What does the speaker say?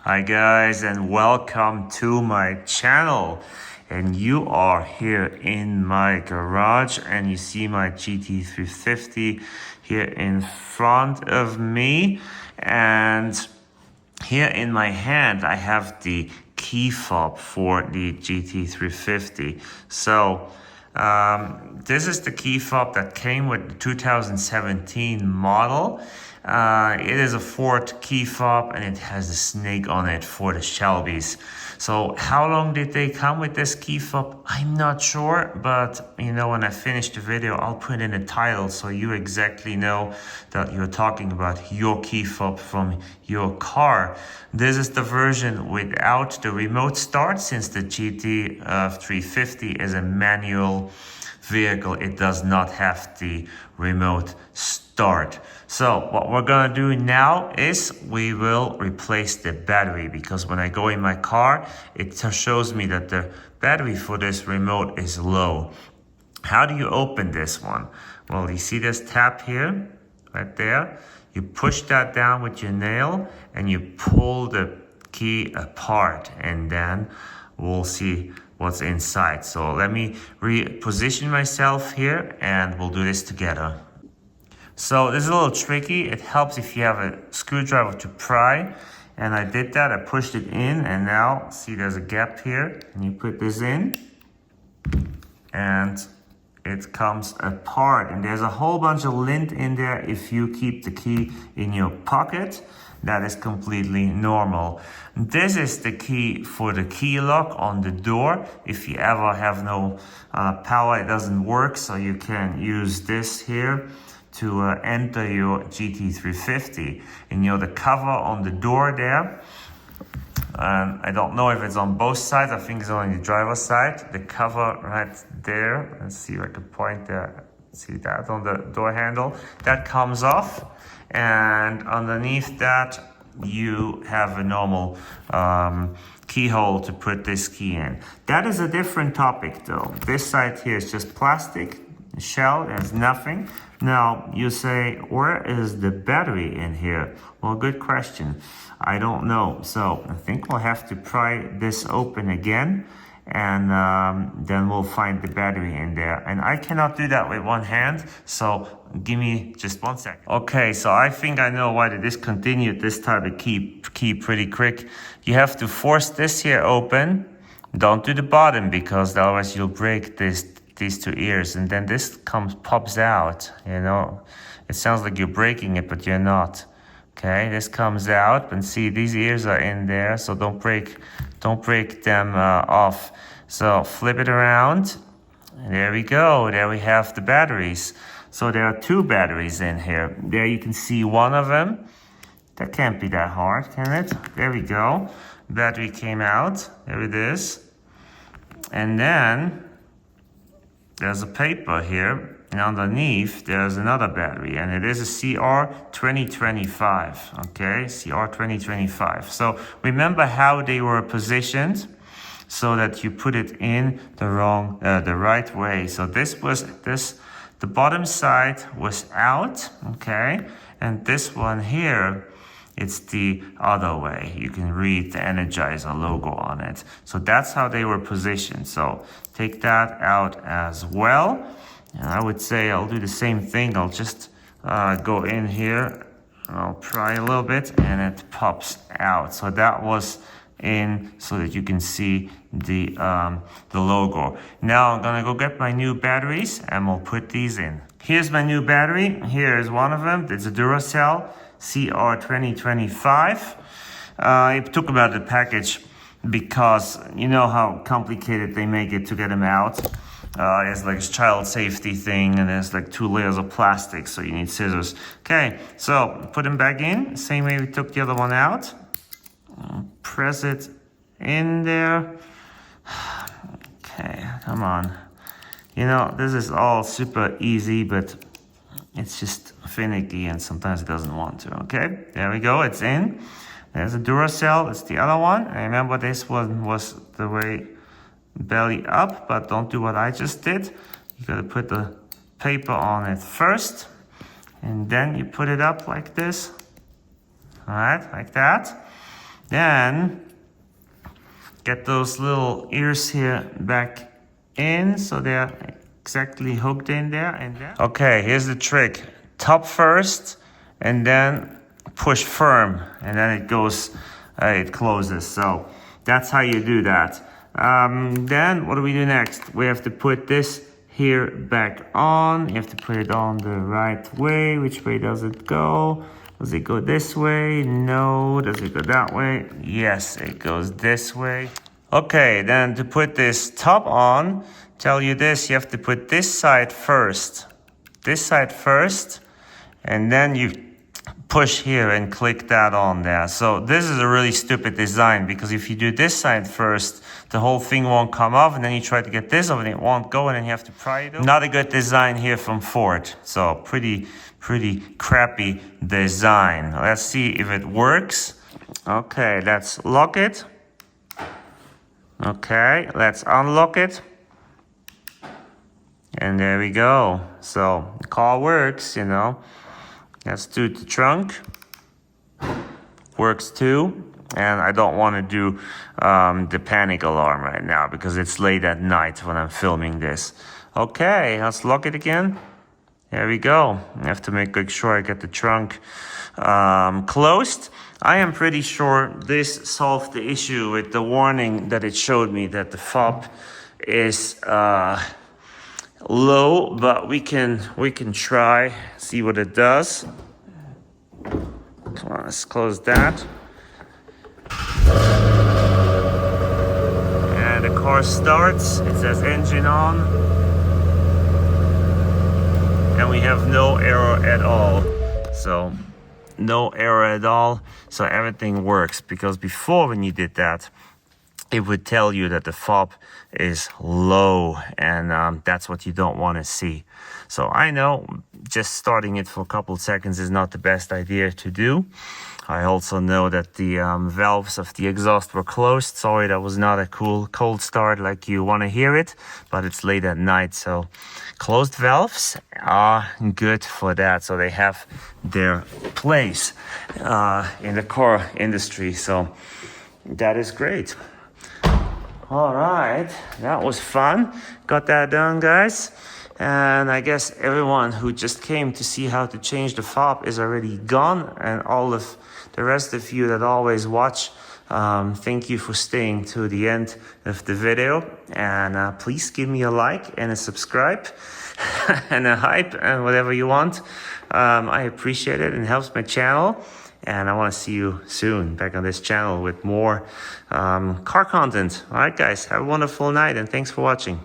Hi guys, and welcome to my channel. And you are here in my garage and you see my GT350 here in front of me, and here in my hand I have the key fob for the GT350. So this is the key fob that came with the 2017 model. It is a Ford key fob and it has a snake on it for the Shelbys. So how long did they come with this key fob? I'm not sure, but you know, when I finish the video, I'll put in a title so you exactly know that you're talking about your key fob from your car. This is the version without the remote start, since the GT350 is a manual vehicle. It does not have the remote start. So what we're gonna do now is we will replace the battery, because when I go in my car, it shows me that the battery for this remote is low. How do you open this one? Well, you see this tab here, right there? You push that down with your nail and you pull the key apart, and then we'll see what's inside. So let me reposition myself here and we'll do this together. So this is a little tricky. It helps if you have a screwdriver to pry. And I did that, I pushed it in, and now see there's a gap here, and you put this in and it comes apart, and there's a whole bunch of lint in there. If you keep the key in your pocket, that is completely normal. This is the key for the key lock on the door. If you ever have no power, it doesn't work, so you can use this here to enter your GT350. And you know, the cover on the door there, and I don't know if it's on both sides, I think it's on the driver's side. The cover right there, let's see if I can point there, see that on the door handle, that comes off, and underneath that you have a normal keyhole to put this key in. That is a different topic though. This side here is just plastic shell, there's nothing. Now you say, where is the battery in here? Well, good question. I don't know. So I think we'll have to pry this open again, and then we'll find the battery in there. And I cannot do that with one hand, so give me just 1 second. Okay, so I think I know why they discontinued this type of key pretty quick. You have to force this here open. Don't do the bottom, because otherwise you'll break these two ears, and then this pops out. You know, it sounds like you're breaking it, but you're not. Okay, this comes out, and see, these ears are in there, so don't break them off. So flip it around, and there we go. There we have the batteries. So there are two batteries in here. There you can see one of them. That can't be that hard, can it? There we go. Battery came out. There it is. And then there's a paper here, and underneath there's another battery, and it is a CR2025, okay, CR2025. So remember how they were positioned, so that you put it in the right way. So the bottom side was out, okay, and this one here, it's the other way. You can read the Energizer logo on it. So that's how they were positioned. So take that out as well. And I would say I'll do the same thing. I'll just go in here, I'll pry a little bit, and it pops out. So that was in, so that you can see the logo. Now I'm gonna go get my new batteries and we'll put these in. Here's my new battery. Here is one of them. It's a Duracell CR2025. It took about the package, because you know how complicated they make it to get them out. It's like a child safety thing, and there's like 2 layers of plastic, so you need scissors. Okay, so put them back in, same way we took the other one out. Press it in there. Okay, come on. You know, this is all super easy, but it's just finicky and sometimes it doesn't want to. Okay, there we go, it's in. There's a Duracell, it's the other one. I remember this one was the way belly up, but don't do what I just did. You gotta put the paper on it first, and then you put it up like this. All right, like that. Then get those little ears here back in so they're exactly hooked in there and there. Okay, here's the trick. Top first and then push firm and then it goes, it closes. So that's how you do that. Then what do we do next? We have to put this here back on. You have to put it on the right way. Which way does it go? Does it go this way? No. Does it go that way? Yes, it goes this way. Okay, then to put this top on, tell you this, you have to put this side first. This side first, and then you push here and click that on there. So this is a really stupid design because if you do this side first, the whole thing won't come off, and then you try to get this off and it won't go, and then you have to pry it off. Not a good design here from Ford. So pretty crappy design. Let's see if it works. Okay, let's lock it. Okay, let's unlock it. And there we go. So the car works, you know. Let's do the trunk. Works too. And I don't want to do the panic alarm right now because it's late at night when I'm filming this. Okay, let's lock it again. There we go. I have to make sure I get the trunk closed. I am pretty sure this solved the issue with the warning that it showed me that the fob is low, but we can try, see what it does. Come on, let's close that. And the car starts. It says engine on. And we have no error at all. So no error at all. So everything works, because before when you did that, it would tell you that the fob is low, and that's what you don't want to see. So I know just starting it for a couple of seconds is not the best idea to do. I also know that the valves of the exhaust were closed. Sorry, that was not a cool cold start like you want to hear it, but it's late at night, so closed valves are good for that. So they have their place in the car industry, so that is great. All right, that was fun. Got that done, guys. And I guess everyone who just came to see how to change the fob is already gone. And all of the rest of you that always watch, thank you for staying to the end of the video. And please give me a like and a subscribe and a hype and whatever you want. I appreciate it and helps my channel. And I want to see you soon back on this channel with more car content. All right, guys, have a wonderful night and thanks for watching.